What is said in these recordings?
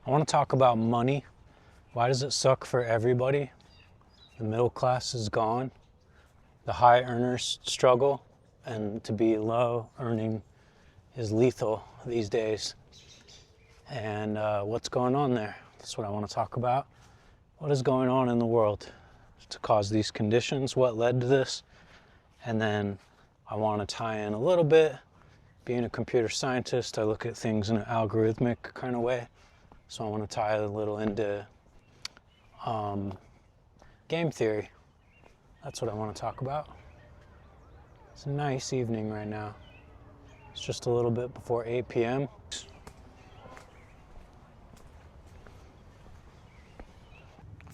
I want to talk about money. Why does it suck for everybody? The middle class is gone. The high earners struggle, and to be low earning is lethal these days. And what's going on there? That's what I want to talk about. What is going on in the world to cause these conditions? What led to this? And then I want to tie in a little bit. Being a computer scientist, I look at things in an algorithmic kind of way. So I want to tie a little into game theory. That's what I want to talk about. It's a nice evening right now. It's just a little bit before 8 p.m.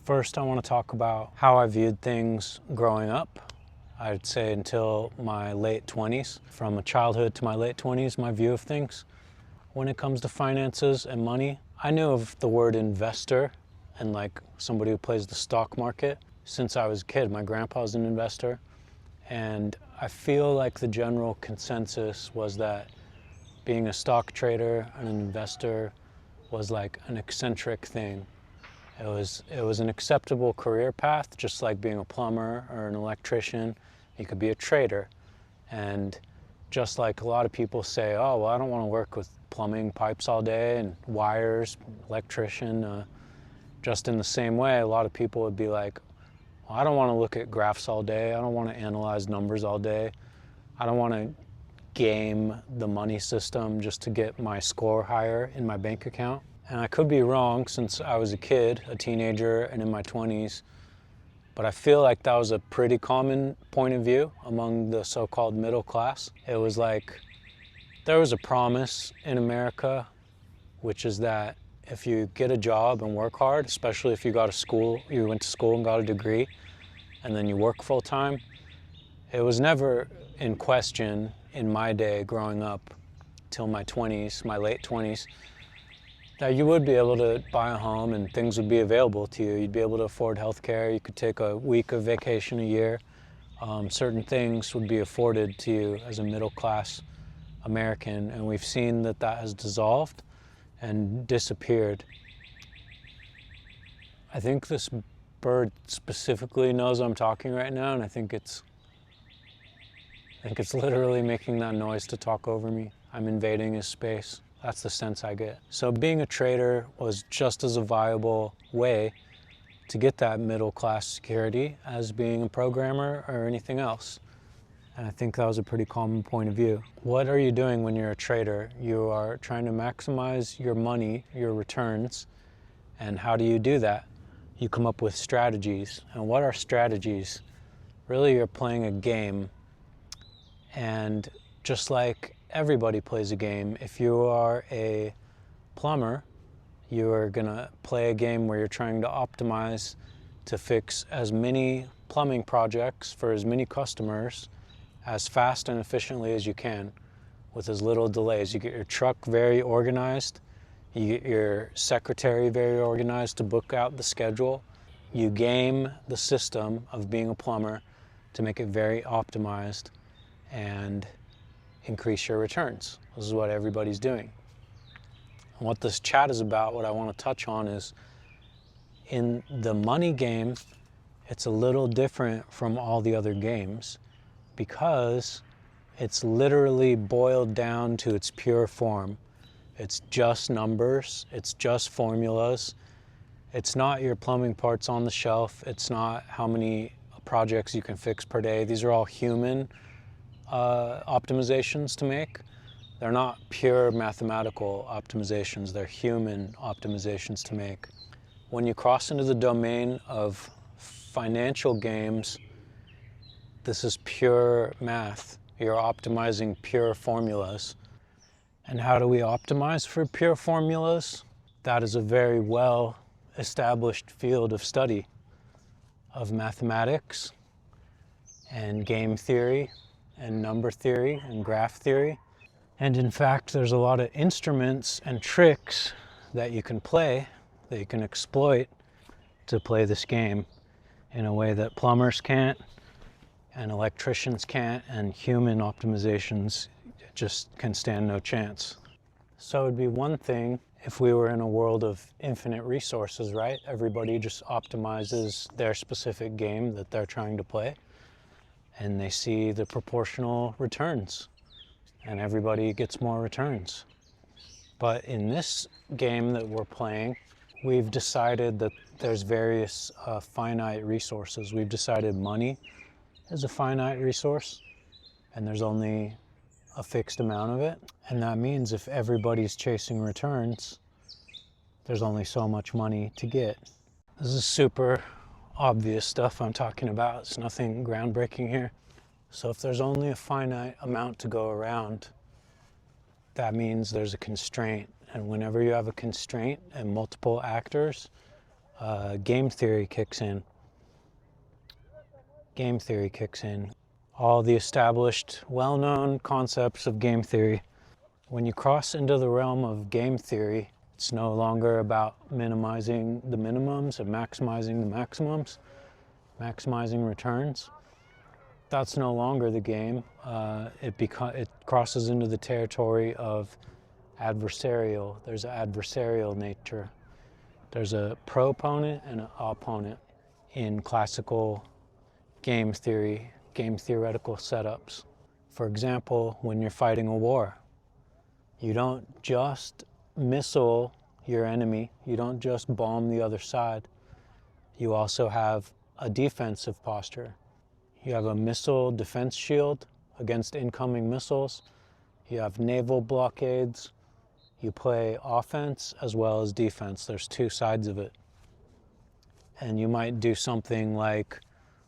First, I want to talk about how I viewed things growing up. I'd say until my late 20s. From childhood to my late 20s, my view of things. When it comes to finances and money, I knew of the word investor and like somebody who plays the stock market since I was a kid. My grandpa's an investor, and I feel like the general consensus was that being a stock trader and an investor was like an eccentric thing. It was an acceptable career path, just like being a plumber or an electrician. You could be a trader. And just like a lot of people say, oh, well, I don't want to work with plumbing pipes all day and wires, electrician. Just in the same way, a lot of people would be like, well, I don't want to look at graphs all day. I don't want to analyze numbers all day. I don't want to game the money system just to get my score higher in my bank account. And I could be wrong since I was a kid, a teenager, and in my 20s. But I feel like that was a pretty common point of view among the so-called middle class. It was like there was a promise in America, which is that if you get a job and work hard, especially if you went to school and got a degree, and then you work full time, it was never in question in my day growing up till my 20s, my late 20s, that you would be able to buy a home and things would be available to you. You'd be able to afford health care. You could take a week of vacation a year. Certain things would be afforded to you as a middle class American, and we've seen that that has dissolved and disappeared. I think this bird specifically knows I'm talking right now, and I think it's literally making that noise to talk over me. I'm invading his space. That's the sense I get. So being a trader was just as a viable way to get that middle class security as being a programmer or anything else. And I think that was a pretty common point of view. What are you doing when you're a trader? You are trying to maximize your money, your returns. And how do you do that? You come up with strategies. And what are strategies? Really, you're playing a game. And just like everybody plays a game, if you are a plumber, you are gonna play a game where you're trying to optimize to fix as many plumbing projects for as many customers as fast and efficiently as you can with as little delays. You get your truck very organized, you get your secretary very organized to book out the schedule. You game the system of being a plumber to make it very optimized and increase your returns. This is what everybody's doing. And what this chat is about, what I want to touch on is, in the money game, it's a little different from all the other games because it's literally boiled down to its pure form. It's just numbers, it's just formulas. It's not your plumbing parts on the shelf. It's not how many projects you can fix per day. These are all human optimizations to make. They're not pure mathematical optimizations, they're human optimizations to make. When you cross into the domain of financial games, this is pure math. You're optimizing pure formulas. And how do we optimize for pure formulas? That is a very well established field of study of mathematics and game theory and number theory and graph theory. And in fact, there's a lot of instruments and tricks that you can play, that you can exploit to play this game in a way that plumbers can't and electricians can't, and human optimizations just can stand no chance. So it'd be one thing if we were in a world of infinite resources, right? Everybody just optimizes their specific game that they're trying to play, and they see the proportional returns, and everybody gets more returns. But in this game that we're playing, we've decided that there's various finite resources. We've decided money is a finite resource, and there's only a fixed amount of it. And that means if everybody's chasing returns, there's only so much money to get. This is super obvious stuff I'm talking about. It's nothing groundbreaking here. So if there's only a finite amount to go around, that means there's a constraint. And whenever you have a constraint and multiple actors, game theory kicks in. Game theory kicks in. All the established, well-known concepts of game theory. When you cross into the realm of game theory, it's no longer about minimizing the minimums and maximizing the maximums, maximizing returns. That's no longer the game. It crosses into the territory of adversarial. There's an adversarial nature. There's a proponent and an opponent in classical game theory, game theoretical setups. For example, when you're fighting a war, you don't just missile your enemy, you don't just bomb the other side. You also have a defensive posture. You have a missile defense shield against incoming missiles. You have naval blockades. You play offense as well as defense. There's two sides of it. And you might do something like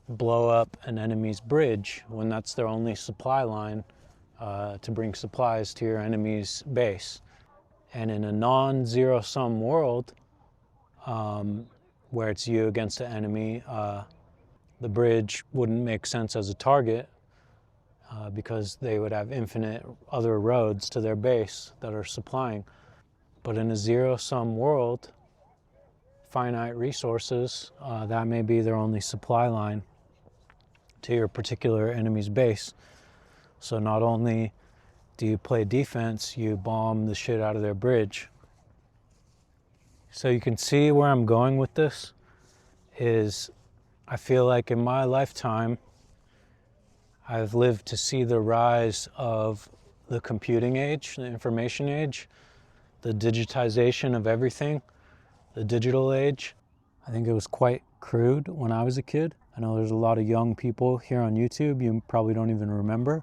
blow up an enemy's bridge when that's their only supply line to bring supplies to your enemy's base. And in a non-zero-sum world, where it's you against the enemy, the bridge wouldn't make sense as a target because they would have infinite other roads to their base that are supplying. But in a zero-sum world, finite resources, that may be their only supply line to your particular enemy's base. So not only do you play defense, you bomb the shit out of their bridge. So you can see where I'm going with this is I feel like in my lifetime, I've lived to see the rise of the computing age, the information age, the digitization of everything, the digital age. I think it was quite crude when I was a kid. I know there's a lot of young people here on YouTube, you probably don't even remember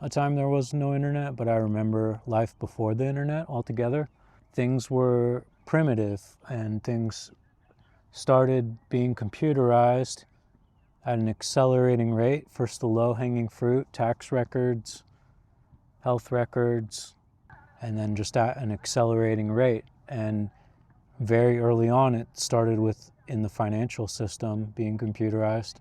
a time there was no internet, but I remember life before the internet altogether. Things were primitive and things started being computerized at an accelerating rate. First the low-hanging fruit, tax records, health records, and then just at an accelerating rate. And very early on it started with in the financial system being computerized.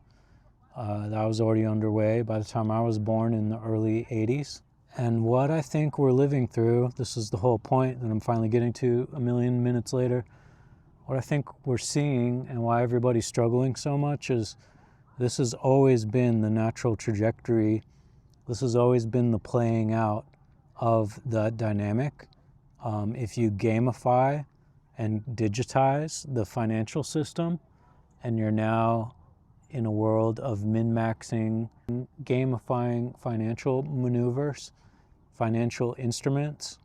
That was already underway by the time I was born in the early 80s. And what I think we're living through, this is the whole point that I'm finally getting to a million minutes later, what I think we're seeing and why everybody's struggling so much is this has always been the natural trajectory. This has always been the playing out of the dynamic. If you gamify and digitize the financial system, and you're now in a world of min-maxing, gamifying financial maneuvers, financial instruments,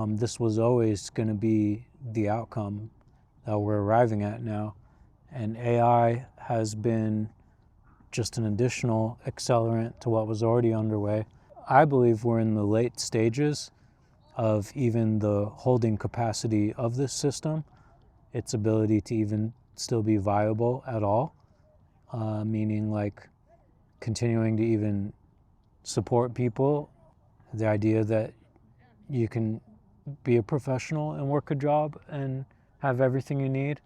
this was always going to be the outcome that we're arriving at now. And AI has been just an additional accelerant to what was already underway. I believe we're in the late stages of even the holding capacity of this system, its ability to even still be viable at all, meaning like continuing to even support people. The idea that you can be a professional and work a job and have everything you need.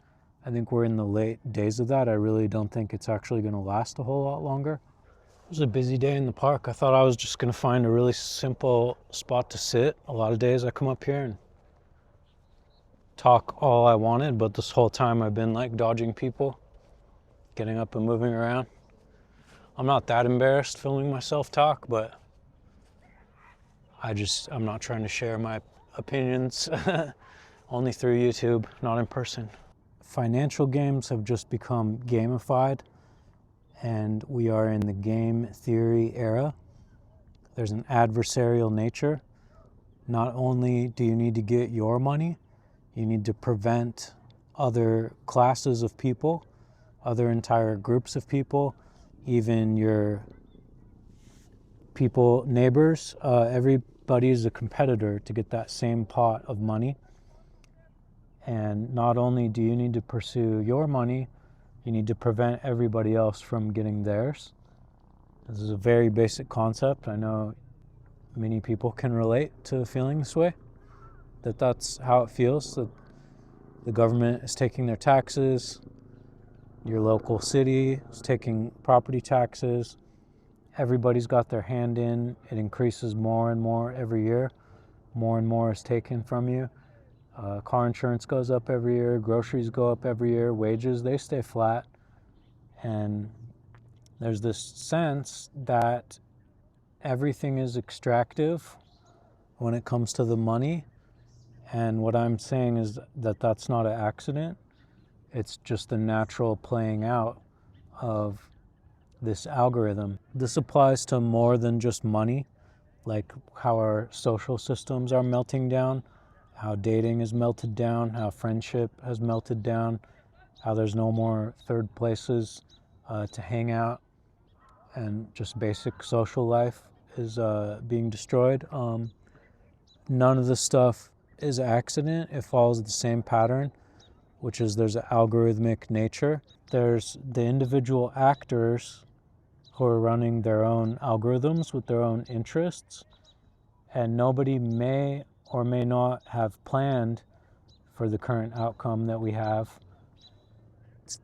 I think we're in the late days of that. I really don't think it's actually going to last a whole lot longer. It was a busy day in the park. I thought I was just going to find a really simple spot to sit. A lot of days I come up here and talk all I wanted, but this whole time I've been like dodging people, getting up and moving around. I'm not that embarrassed filming myself talk, but I'm not trying to share my opinions only through YouTube, not in person. Financial games have just become gamified, and we are in the game theory era. There's an adversarial nature. Not only do you need to get your money, you need to prevent other classes of people, other entire groups of people, even your people, neighbors. Everybody is a competitor to get that same pot of money. And not only do you need to pursue your money, you need to prevent everybody else from getting theirs. This is a very basic concept. I know many people can relate to feeling this way, that's how it feels, that the government is taking their taxes, your local city is taking property taxes, everybody's got their hand in, it increases more and more every year, more and more is taken from you. Car insurance goes up every year, groceries go up every year, wages, they stay flat. And there's this sense that everything is extractive when it comes to the money. And what I'm saying is that that's not an accident. It's just the natural playing out of this algorithm. This applies to more than just money, like how our social systems are melting down, how dating is melted down, how friendship has melted down, how there's no more third places to hang out, and just basic social life is being destroyed. None of this stuff is accident. It follows the same pattern, which is there's an algorithmic nature. There's the individual actors who are running their own algorithms with their own interests, and nobody may or may not have planned for the current outcome that we have,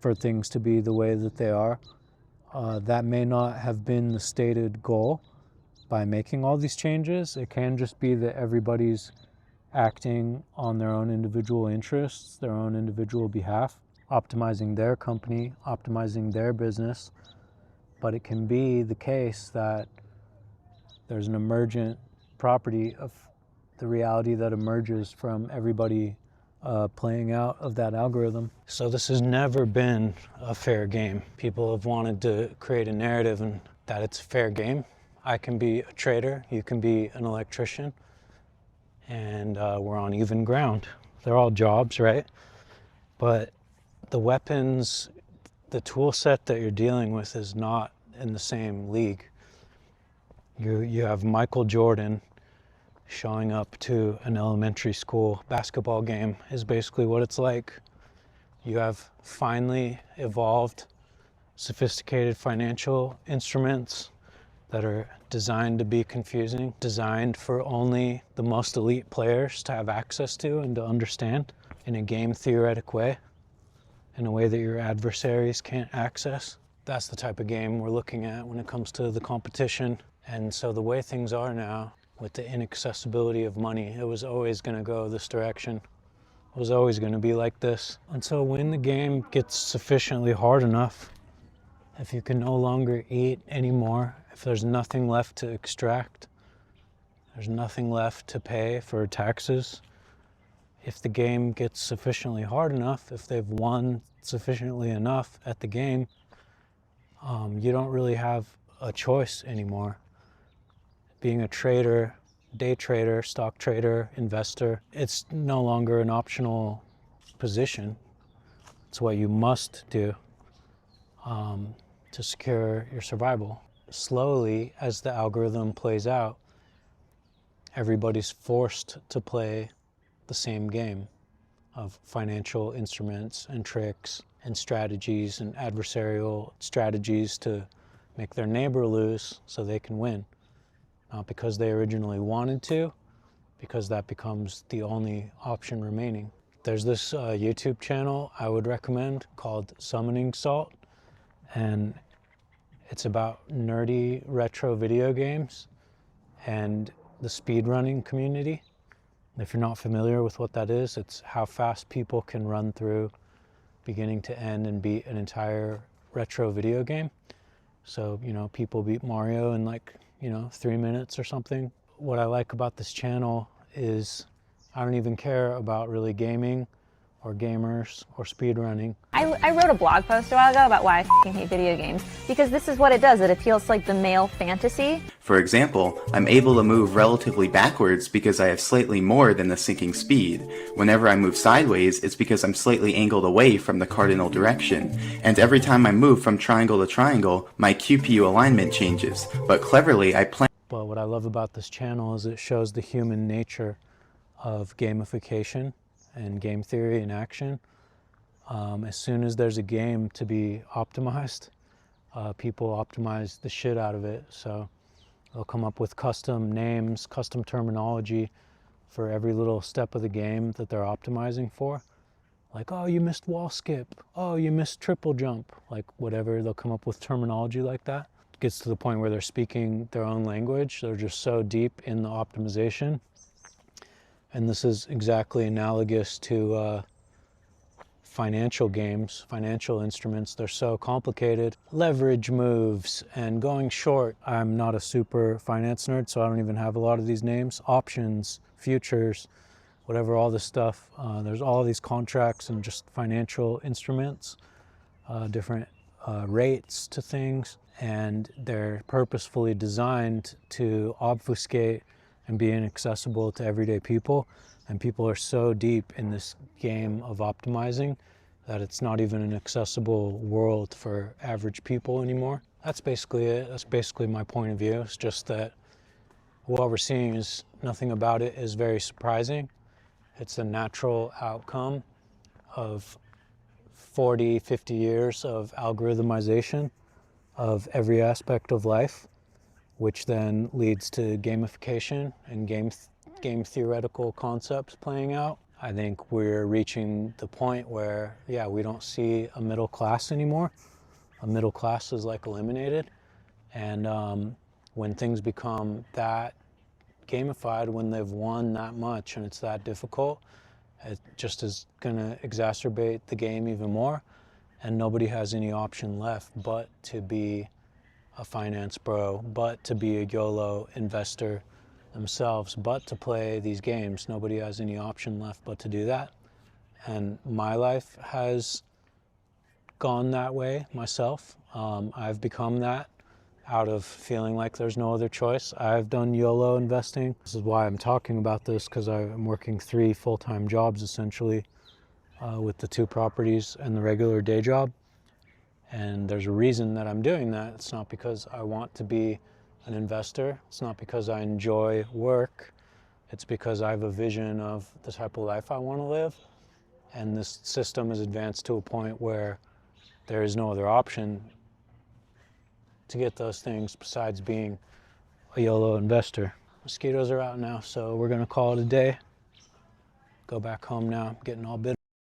for things to be the way that they are. That may not have been the stated goal by making all these changes. It can just be that everybody's acting on their own individual interests, their own individual behalf, optimizing their company, optimizing their business. But it can be the case that there's an emergent property of the reality that emerges from everybody playing out of that algorithm. So this has never been a fair game. People have wanted to create a narrative and that it's a fair game. I can be a trader, you can be an electrician, and we're on even ground. They're all jobs, right? But the weapons, the tool set that you're dealing with is not in the same league. You have Michael Jordan showing up to an elementary school basketball game is basically what it's like. You have finely evolved, sophisticated financial instruments that are designed to be confusing, designed for only the most elite players to have access to and to understand in a game theoretic way, in a way that your adversaries can't access. That's the type of game we're looking at when it comes to the competition. And so the way things are now, with the inaccessibility of money, it was always going to go this direction. It was always going to be like this. And so when the game gets sufficiently hard enough, if you can no longer eat anymore, if there's nothing left to extract, there's nothing left to pay for taxes, if the game gets sufficiently hard enough, if they've won sufficiently enough at the game, you don't really have a choice anymore. Being a trader, day trader, stock trader, investor, it's no longer an optional position. It's what you must do to secure your survival. Slowly, as the algorithm plays out, everybody's forced to play the same game of financial instruments and tricks and strategies and adversarial strategies to make their neighbor lose so they can win. Not because they originally wanted to, because that becomes the only option remaining. There's this YouTube channel I would recommend called Summoning Salt, and it's about nerdy retro video games and the speedrunning community. If you're not familiar with what that is, it's how fast people can run through beginning to end and beat an entire retro video game. So, people beat Mario in 3 minutes or something. What I like about this channel is I don't even care about really gaming or gamers or speedrunning. I wrote a blog post a while ago about why I f***ing hate video games, because this is what it does. It appeals to like the male fantasy. For example, I'm able to move relatively backwards because I have slightly more than the sinking speed. Whenever I move sideways, it's because I'm slightly angled away from the cardinal direction. And every time I move from triangle to triangle, my QPU alignment changes. But cleverly, I plan. But what I love about this channel is it shows the human nature of gamification and game theory in action. As soon as there's a game to be optimized, people optimize the shit out of it. So they'll come up with custom names, custom terminology for every little step of the game that they're optimizing for. Like, oh, you missed wall skip. Oh, you missed triple jump. Like whatever, they'll come up with terminology like that. It gets to the point where they're speaking their own language. They're just so deep in the optimization. And this is exactly analogous to financial games, financial instruments. They're so complicated. Leverage moves and going short. I'm not a super finance nerd, so I don't even have a lot of these names. Options, futures, whatever, all this stuff. There's all of these contracts and just financial instruments, different rates to things, and they're purposefully designed to obfuscate and be inaccessible to everyday people. And people are so deep in this game of optimizing that it's not even an accessible world for average people anymore. That's basically it. That's basically my point of view. It's just that what we're seeing is nothing about it is very surprising. It's a natural outcome of 40, 50 years of algorithmization of every aspect of life, which then leads to gamification and game theoretical concepts playing out. I think we're reaching the point where, yeah, we don't see a middle class anymore. A middle class is like eliminated. And when things become that gamified, when they've won that much and it's that difficult, it just is gonna exacerbate the game even more. And nobody has any option left but to be a finance bro, but to be a YOLO investor themselves, but to play these games. Nobody has any option left but to do that. And my life has gone that way myself. I've become that out of feeling like there's no other choice. I've done YOLO investing. This is why I'm talking about this, because I'm working 3 full-time jobs essentially, with the 2 properties and the regular day job. And there's a reason that I'm doing that. It's not because I want to be an investor. It's not because I enjoy work. It's because I have a vision of the type of life I want to live. And this system has advanced to a point where there is no other option to get those things besides being a YOLO investor. Mosquitoes are out now, so we're gonna call it a day. Go back home now, I'm getting all bitter.